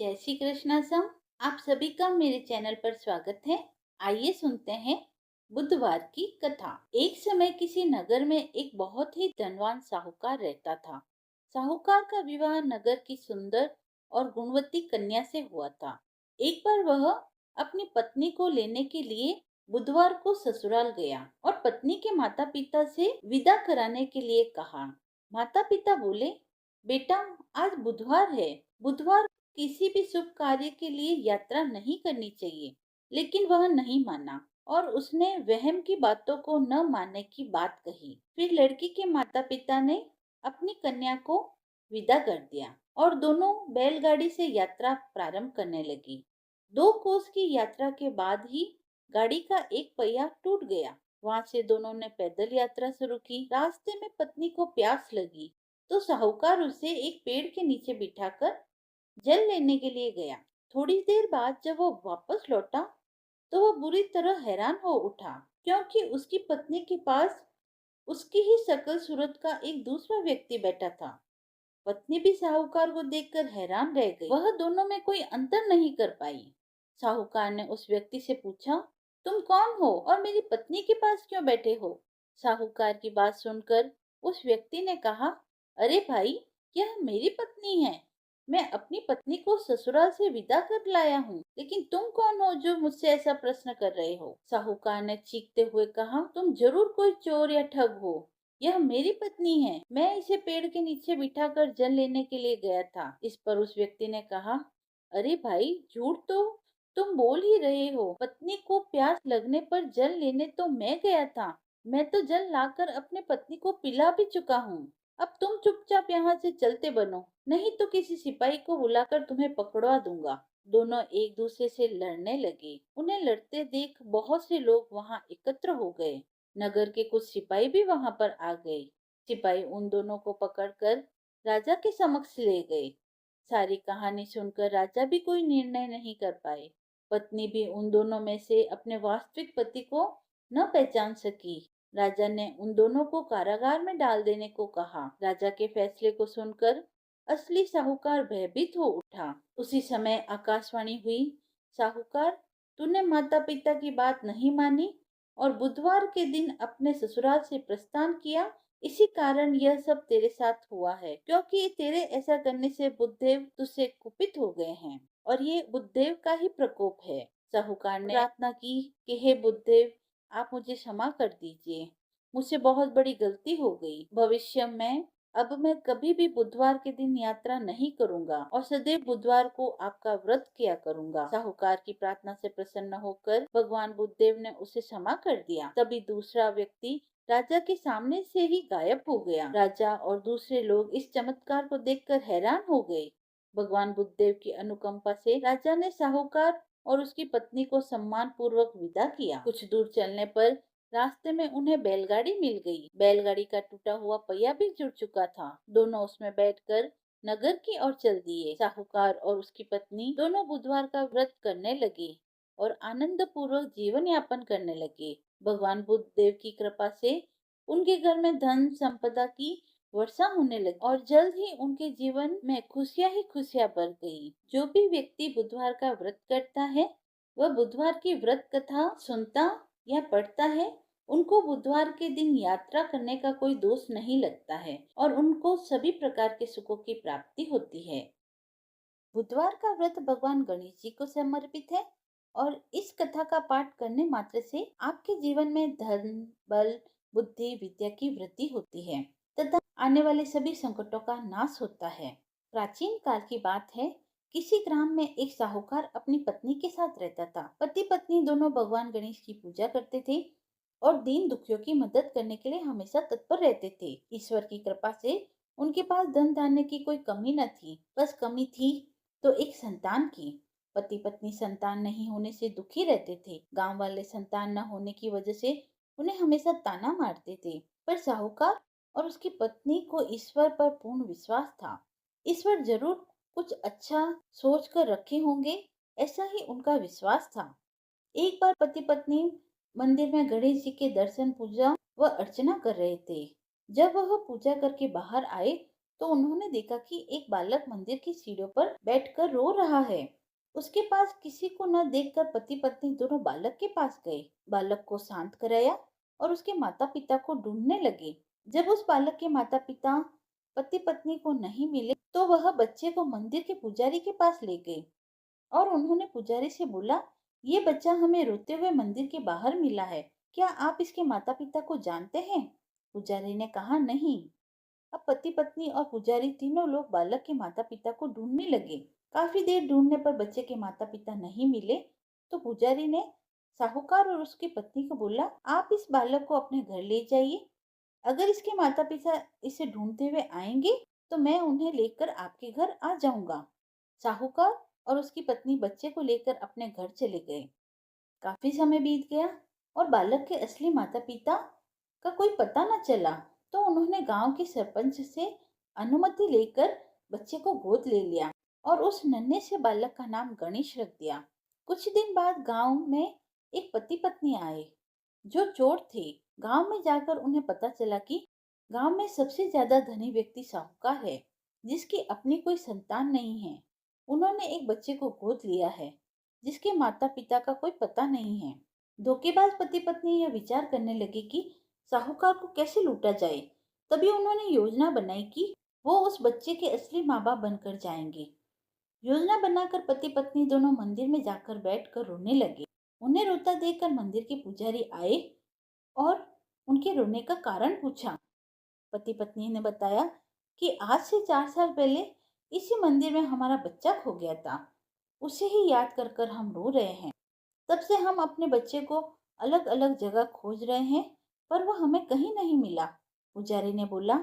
जय श्री कृष्णा सम। आप सभी का मेरे चैनल पर स्वागत है। आइए सुनते हैं बुधवार की कथा। एक समय किसी नगर में एक बहुत ही धनवान साहूकार रहता था। साहूकार का विवाह नगर की सुंदर और गुणवती कन्या से हुआ था। एक बार वह अपनी पत्नी को लेने के लिए बुधवार को ससुराल गया और पत्नी के माता पिता से विदा कराने के लिए कहा। माता पिता बोले, बेटा, आज बुधवार है। बुधवार किसी भी शुभ कार्य के लिए यात्रा नहीं करनी चाहिए। लेकिन वह नहीं माना और उसने वहम की बातों को न मानने की बात कही। फिर लड़की के माता पिता ने अपनी कन्या को विदा कर दिया और दोनों बैलगाड़ी से यात्रा प्रारंभ करने लगी। 2 कोस की यात्रा के बाद ही गाड़ी का एक पहिया टूट गया। वहां से दोनों ने पैदल यात्रा शुरू की। रास्ते में पत्नी को प्यास लगी तो साहूकार उसे एक पेड़ के नीचे बिठाकर जल लेने के लिए गया। थोड़ी देर बाद जब वो वापस लौटा तो वह बुरी तरह हैरान हो उठा, क्योंकि उसकी पत्नी के पास उसकी ही शकल सूरत का एक दूसरा व्यक्ति बैठा था। पत्नी भी साहूकार को देखकर हैरान रह गई। वह दोनों में कोई अंतर नहीं कर पाई। साहूकार ने उस व्यक्ति से पूछा, तुम कौन हो और मेरी पत्नी के पास क्यों बैठे हो? साहूकार की बात सुनकर उस व्यक्ति ने कहा, अरे भाई, यह मेरी पत्नी है। मैं अपनी पत्नी को ससुराल से विदा कर लाया हूँ। लेकिन तुम कौन हो जो मुझसे ऐसा प्रश्न कर रहे हो? साहूकार ने चीखते हुए कहा, तुम जरूर कोई चोर या ठग हो। यह मेरी पत्नी है। मैं इसे पेड़ के नीचे बिठाकर जल लेने के लिए गया था। इस पर उस व्यक्ति ने कहा, अरे भाई, झूठ तो तुम बोल ही रहे हो। पत्नी को प्यास लगने पर जल लेने तो मैं गया था। मैं तो जल लाकर अपने पत्नी को पिला भी चुका हूँ। अब तुम चुपचाप यहाँ से चलते बनो, नहीं तो किसी सिपाही को बुलाकर तुम्हें पकड़वा दूंगा। दोनों एक दूसरे से लड़ने लगे। उन्हें लड़ते देख बहुत से लोग वहाँ एकत्र हो गए। नगर के कुछ सिपाही भी वहां पर आ गए। सिपाही उन दोनों को पकड़कर राजा के समक्ष ले गए। सारी कहानी सुनकर राजा भी कोई निर्णय नहीं कर पाए। पत्नी भी उन दोनों में से अपने वास्तविक पति को न पहचान सकी। राजा ने उन दोनों को कारागार में डाल देने को कहा। राजा के फैसले को सुनकर असली साहूकार भयभीत हो उठा। उसी समय आकाशवाणी हुई, साहूकार, तूने माता पिता की बात नहीं मानी और बुधवार के दिन अपने ससुराल से प्रस्थान किया। इसी कारण यह सब तेरे साथ हुआ है, क्योंकि तेरे ऐसा करने से बुद्धदेव तुझसे कुपित हो गए हैं और ये बुद्धदेव का ही प्रकोप है। साहूकार ने प्रार्थना की कि हे बुद्धदेव, आप मुझे क्षमा कर दीजिए। मुझसे बहुत बड़ी गलती हो गई। भविष्य में अब मैं कभी भी बुधवार के दिन यात्रा नहीं करूंगा और सदैव बुधवार को आपका व्रत किया करूंगा। साहूकार की प्रार्थना से प्रसन्न होकर भगवान बुद्धदेव ने उसे क्षमा कर दिया। तभी दूसरा व्यक्ति राजा के सामने से ही गायब हो गया। राजा और दूसरे लोग इस चमत्कार को देखकर हैरान हो गए। भगवान बुद्धदेव की अनुकंपा से राजा ने साहूकार और उसकी पत्नी को सम्मान पूर्वक विदा किया। कुछ दूर चलने पर रास्ते में उन्हें बैलगाड़ी मिल गई। बैलगाड़ी का टूटा हुआ पहिया भी जुड़ चुका था। दोनों उसमें बैठकर नगर की ओर चल दिए। साहूकार और उसकी पत्नी दोनों बुधवार का व्रत करने लगे और आनंद पूर्वक जीवन यापन करने लगे। भगवान बुद्ध देव की कृपा से उनके घर में धन संपदा की वर्षा होने लगी और जल्द ही उनके जीवन में खुशियां ही खुशियां भर गई। जो भी व्यक्ति बुधवार का व्रत करता है, वह बुधवार की व्रत कथा सुनता या पढ़ता है, उनको बुधवार के दिन यात्रा करने का कोई दोष नहीं लगता है और उनको सभी प्रकार के सुखों की प्राप्ति होती है। बुधवार का व्रत भगवान गणेश जी को समर्पित है और इस कथा का पाठ करने मात्र से आपके जीवन में धन, बल, बुद्धि, विद्या की वृद्धि होती है तथा आने वाले सभी संकटों का नाश होता है। प्राचीन काल की बात है। किसी ग्राम में एक साहूकार अपनी पत्नी के साथ रहता था। पति पत्नी दोनों भगवान गणेश की पूजा करते थे और दीन दुखियों की मदद करने के लिए हमेशा तत्पर रहते थे। ईश्वर की कृपा से उनके पास धन धान्य की कोई कमी न थी। बस कमी थी तो एक संतान की। पति पत्नी संतान नहीं होने से दुखी रहते थे। गांव वाले संतान न होने की वजह से उन्हें हमेशा ताना मारते थे। पर साहूकार और उसकी पत्नी को ईश्वर पर पूर्ण विश्वास था। ईश्वर जरूर कुछ अच्छा सोच कर रखे होंगे, ऐसा ही उनका विश्वास था। एक बार पति पत्नी मंदिर में गणेश जी के दर्शन, पूजा व अर्चना कर रहे थे। जब वह पूजा करके बाहर आए तो उन्होंने देखा कि एक बालक मंदिर की सीढ़ियों पर बैठकर रो रहा है। उसके पास किसी को न देखकर पति पत्नी दोनों बालक के पास गए, बालक को शांत कराया और उसके माता पिता को ढूंढने लगे। जब उस बालक के माता पिता पति पत्नी को नहीं मिले तो वह बच्चे को मंदिर के पुजारी के पास ले गए और उन्होंने पुजारी से बोला, ये बच्चा हमें रोते हुए मंदिर के बाहर मिला है, क्या आप इसके माता पिता को जानते हैं? पुजारी ने कहा, नहीं। अब पति पत्नी और पुजारी तीनों लोग बालक के माता पिता को ढूंढने लगे। काफी देर ढूंढने पर बच्चे के माता पिता नहीं मिले तो पुजारी ने साहूकार और उसकी पत्नी को बोला, आप इस बालक को अपने घर ले जाइए। अगर इसके माता पिता इसे ढूंढते हुए आएंगे तो मैं उन्हें लेकर आपके घर आ जाऊंगा। साहूकार और उसकी पत्नी बच्चे को लेकर अपने घर चले गए। काफी समय बीत गया और बालक के असली माता पिता का कोई पता न चला, तो उन्होंने गांव के सरपंच से अनुमति लेकर बच्चे को गोद ले लिया और उस नन्हे से बालक का नाम गणेश रख दिया। कुछ दिन बाद गांव में एक पति पत्नी आए जो चोर थे। गांव में जाकर उन्हें पता चला कि गांव में सबसे ज्यादा धनी व्यक्ति साहूकार है, जिसकी अपनी कोई संतान नहीं है। उन्होंने एक बच्चे को गोद लिया है जिसके माता पिता का कोई पता नहीं है। धोखेबाज पति पत्नी यह विचार करने लगे कि साहूकार को कैसे लूटा जाए। तभी उन्होंने योजना बनाई कि वो उस बच्चे के असली माँ बाप बनकर जाएंगे। योजना बनाकर पति पत्नी दोनों मंदिर में जाकर बैठकर रोने लगे। उन्हें रोता देखकर मंदिर के पुजारी आए और उनके रोने का कारण पूछा। पति पत्नी ने बताया कि आज से 4 साल पहले इसी मंदिर में हमारा बच्चा खो गया था। उसे ही याद कर कर हम रो रहे हैं। तब से हम अपने बच्चे को अलग अलग जगह खोज रहे हैं, पर वह हमें कहीं नहीं मिला। पुजारी ने बोला,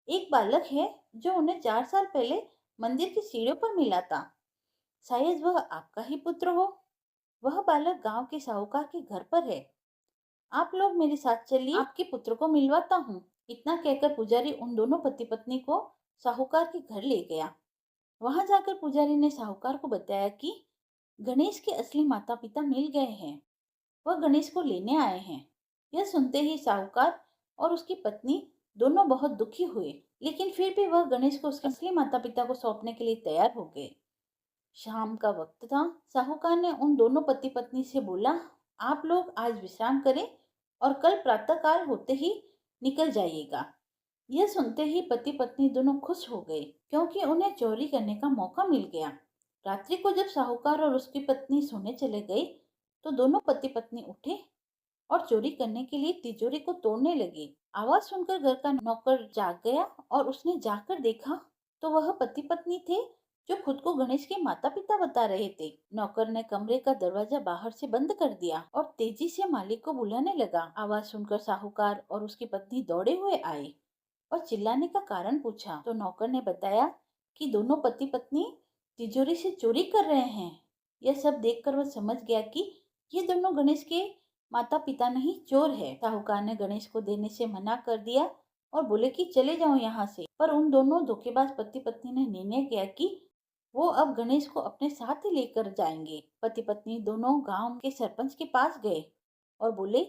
एक बालक है जो उन्हें 4 साल पहले मंदिर की सीढ़ियों पर मिला था। शायद वह आपका ही पुत्र हो। वह बालक गांव के साहूकार के घर पर है। आप लोग मेरे साथ चलिए, आपके पुत्र को मिलवाता हूँ। इतना कहकर पुजारी उन दोनों पति पत्नी को साहूकार के घर ले गया। वहां जाकर पुजारी ने साहूकार को बताया कि गणेश के असली माता पिता मिल गए हैं। वह गणेश को लेने आए हैं। यह सुनते ही साहूकार और उसकी पत्नी दोनों बहुत दुखी हुए, लेकिन फिर भी वह गणेश को उसके असली माता पिता को सौंपने के लिए तैयार हो गए। शाम का वक्त था। साहूकार ने उन दोनों पति पत्नी से बोला, आप लोग आज विश्राम करें और कल प्रातःकाल होते ही निकल जाइएगा। यह सुनते ही पति पत्नी दोनों खुश हो गए, क्योंकि उन्हें चोरी करने का मौका मिल गया। रात्रि को जब साहूकार और उसकी पत्नी सोने चले गए तो दोनों पति पत्नी उठे और चोरी करने के लिए तिजोरी को तोड़ने लगे। आवाज सुनकर घर का नौकर जाग गया और उसने जाकर देखा तो वह पति पत्नी थे जो खुद को गणेश के माता पिता बता रहे थे। नौकर ने कमरे का दरवाजा बाहर से बंद कर दिया और तेजी से मालिक को बुलाने लगा। आवाज सुनकर साहूकार और उसकी पत्नी दौड़े हुए आए और चिल्लाने का कारण पूछा तो नौकर ने बताया कि दोनों पति पत्नी तिजोरी से चोरी कर रहे हैं। यह सब देखकर वह समझ गया कि ये दोनों गणेश के माता पिता नहीं, चोर है। साहूकार ने गणेश को देने से मना कर दिया और बोले कि चले जाओ यहाँ से। पर उन दोनों धोखेबाज पति पत्नी ने निर्णय किया कि वो अब गणेश को अपने साथ ही लेकर जाएंगे। पति पत्नी दोनों गांव के सरपंच के पास गए और बोले,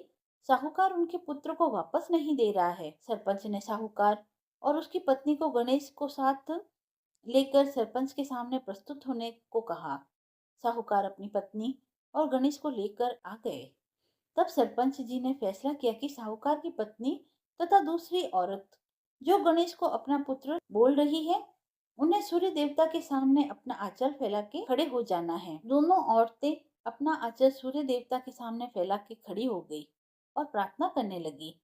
साहूकार उनके पुत्र को वापस नहीं दे रहा है। सरपंच ने साहूकार और उसकी पत्नी को गणेश को साथ लेकर सरपंच के सामने प्रस्तुत होने को कहा। साहूकार अपनी पत्नी और गणेश को लेकर आ गए। तब सरपंच जी ने फैसला किया कि साहूकार की पत्नी तथा दूसरी औरत जो गणेश को अपना पुत्र बोल रही है, उन्हें सूर्य देवता के सामने अपना आंचल फैला के खड़े हो जाना है। दोनों औरतें अपना आंचल सूर्य देवता के सामने फैला के खड़ी हो गई और प्रार्थना करने लगी।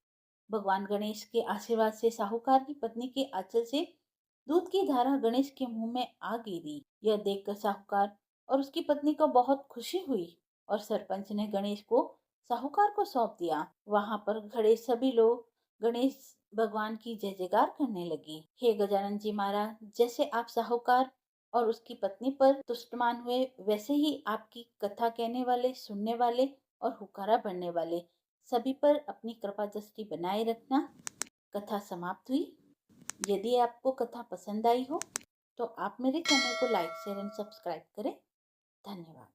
भगवान गणेश के आशीर्वाद से साहूकार की पत्नी के आंचल से दूध की धारा गणेश के मुंह में आ गिरी। यह देखकर साहूकार और उसकी पत्नी को बहुत खुशी हुई और सरपंच ने गणेश को साहूकार को सौंप दिया। वहां पर खड़े सभी लोग गणेश भगवान की जय जयकार करने लगे। हे गजानन जी महाराज, जैसे आप साहूकार और उसकी पत्नी पर तुष्टमान हुए, वैसे ही आपकी कथा कहने वाले, सुनने वाले और हुक्कारा भरने वाले सभी पर अपनी कृपा दृष्टि बनाए रखना। कथा समाप्त हुई। यदि आपको कथा पसंद आई हो तो आप मेरे चैनल को लाइक, शेयर एंड सब्सक्राइब करें। धन्यवाद।